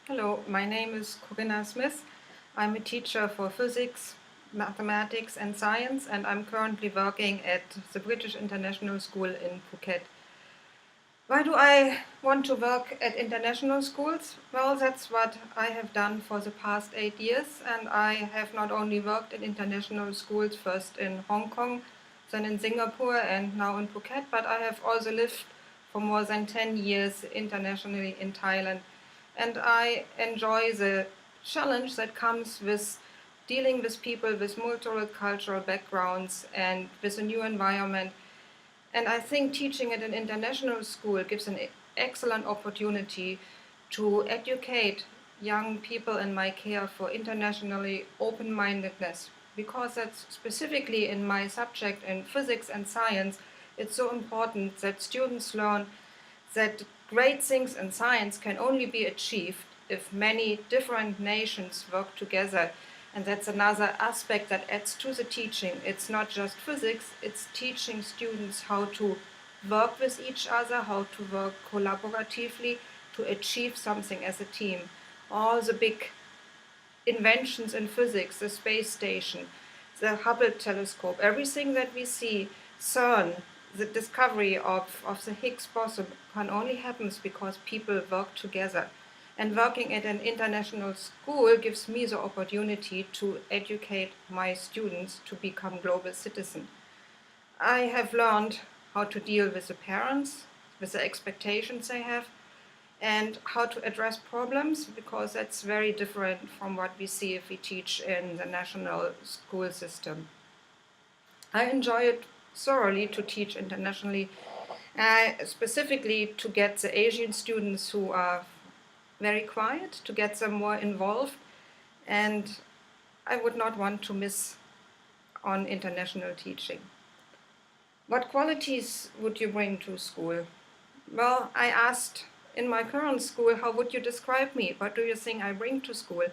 Hello, my name is Corinna Smith. I'm a teacher for physics, mathematics and science, and I'm currently working at the British International School in Phuket. Why do I want to work at international schools? Well, that's what I have done for the past 8 years, and I have not only worked in international schools, first in Hong Kong, then in Singapore, and now in Phuket, but I have also lived for more than 10 years internationally in Thailand. And I enjoy the challenge that comes with dealing with people with multiple cultural backgrounds and with a new environment. And I think teaching at an international school gives an excellent opportunity to educate young people in my care for internationally open-mindedness, because that's specifically in my subject in physics and science. It's so important that students learn that great things in science can only be achieved if many different nations work together. And that's another aspect that adds to the teaching. It's not just physics, it's teaching students how to work with each other, how to work collaboratively to achieve something as a team. All the big inventions in physics, the space station, the Hubble telescope, everything that we see, CERN, the discovery of the Higgs boson can only happen because people work together. And working at an international school gives me the opportunity to educate my students to become global citizens. I have learned how to deal with the parents, with the expectations they have, and how to address problems, because that's very different from what we see if we teach in the national school system. I enjoy it thoroughly to teach internationally, specifically to get the Asian students who are very quiet, to get them more involved, and I would not want to miss on international teaching. What qualities would you bring to school? Well, I asked in my current school, how would you describe me? What do you think I bring to school?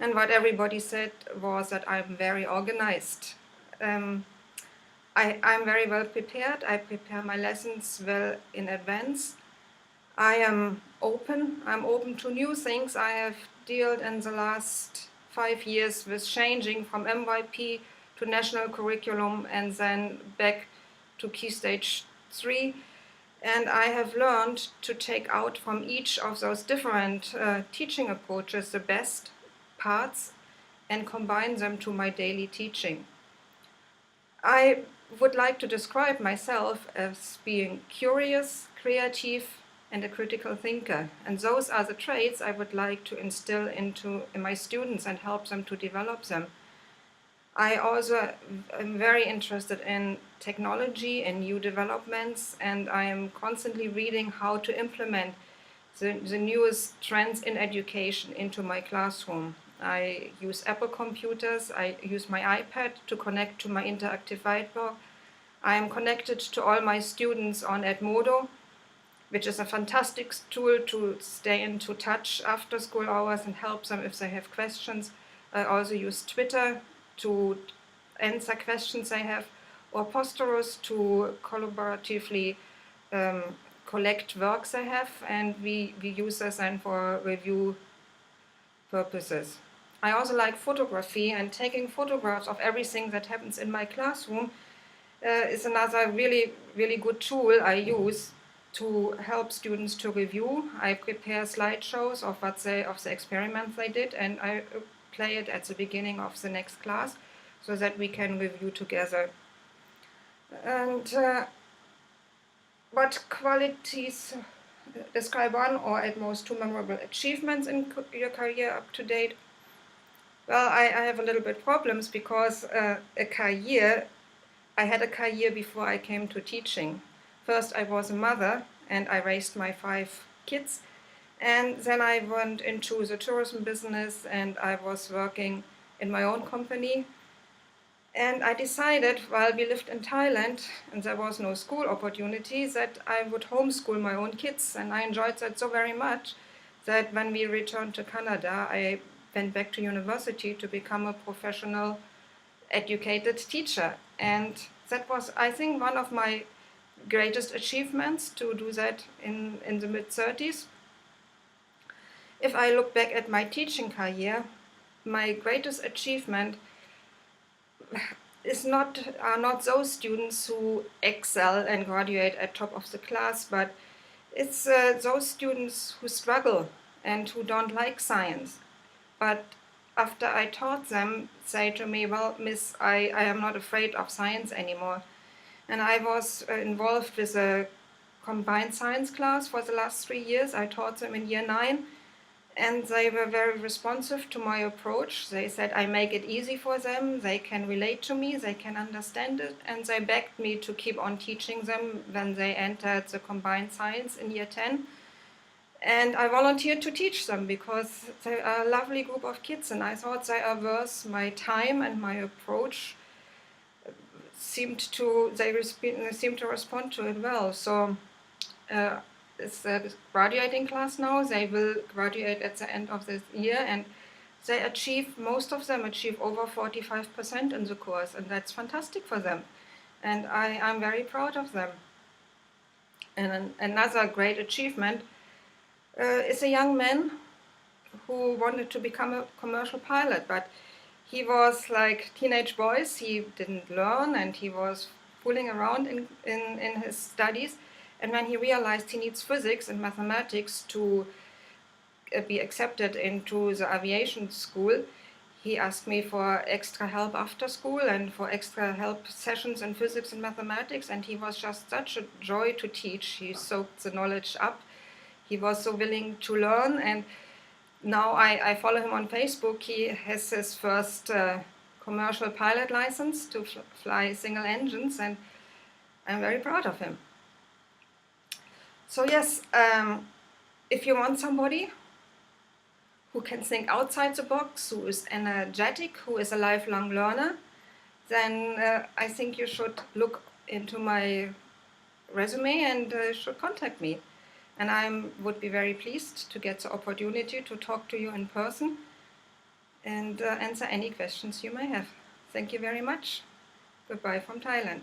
And what everybody said was that I'm very organized. I'm very well prepared. I prepare my lessons well in advance. I am open. I'm open to new things. I have dealt in the last 5 years with changing from MYP to national curriculum and then back to Key Stage 3. And I have learned to take out from each of those different teaching approaches the best parts and combine them to my daily teaching. I would like to describe myself as being curious, creative, and a critical thinker. And those are the traits I would like to instill in my students and help them to develop them. I also am very interested in technology and new developments, and I am constantly reading how to implement the newest trends in education into my classroom. I use Apple computers, I use my iPad to connect to my interactive whiteboard. I am connected to all my students on Edmodo, which is a fantastic tool to stay into touch after school hours and help them if they have questions. I also use Twitter to answer questions they have, or Posterous to collaboratively collect works they have, and we use this then for review purposes. I also like photography, and taking photographs of everything that happens in my classroom is another really, really good tool I use to help students to review. I prepare slideshows of the experiments they did, and I play it at the beginning of the next class so that we can review together. And what qualities describe one or at most two memorable achievements in your career up to date? Well, I have a little bit problems because I had a career before I came to teaching. First, I was a mother and I raised my 5 kids. And then I went into the tourism business and I was working in my own company. And I decided, while we lived in Thailand and there was no school opportunity, that I would homeschool my own kids. And I enjoyed that so very much that when we returned to Canada, I went back to university to become a professional educated teacher. And that was, I think, one of my greatest achievements, to do that in the mid-30s. if I look back at my teaching career, my greatest achievement are not those students who excel and graduate at top of the class, but it's those students who struggle and who don't like science. But after I taught them, say to me, well, Miss, I am not afraid of science anymore. And I was involved with a combined science class for the last 3 years. I taught them in year 9, and they were very responsive to my approach. They said I make it easy for them, they can relate to me, they can understand it, and they begged me to keep on teaching them when they entered the combined science in year 10. And I volunteered to teach them because they are a lovely group of kids, and I thought they are worth my time, and my approach seemed to respond to it well. So it's a graduating class now. They will graduate at the end of this year, and most of them achieve over 45% in the course, and that's fantastic for them. And I'm very proud of them. And another great achievement is a young man who wanted to become a commercial pilot, but he was like teenage boys. He didn't learn, and he was fooling around in his studies. And when he realized he needs physics and mathematics to be accepted into the aviation school, he asked me for extra help after school and for extra help sessions in physics and mathematics. And he was just such a joy to teach. He soaked the knowledge up. He was so willing to learn. And now I follow him on Facebook. He has his first commercial pilot license to fly single engines, and I'm very proud of him. So yes, if you want somebody who can think outside the box, who is energetic, who is a lifelong learner, then I think you should look into my resume and should contact me. And I would be very pleased to get the opportunity to talk to you in person and answer any questions you may have. Thank you very much. Goodbye from Thailand.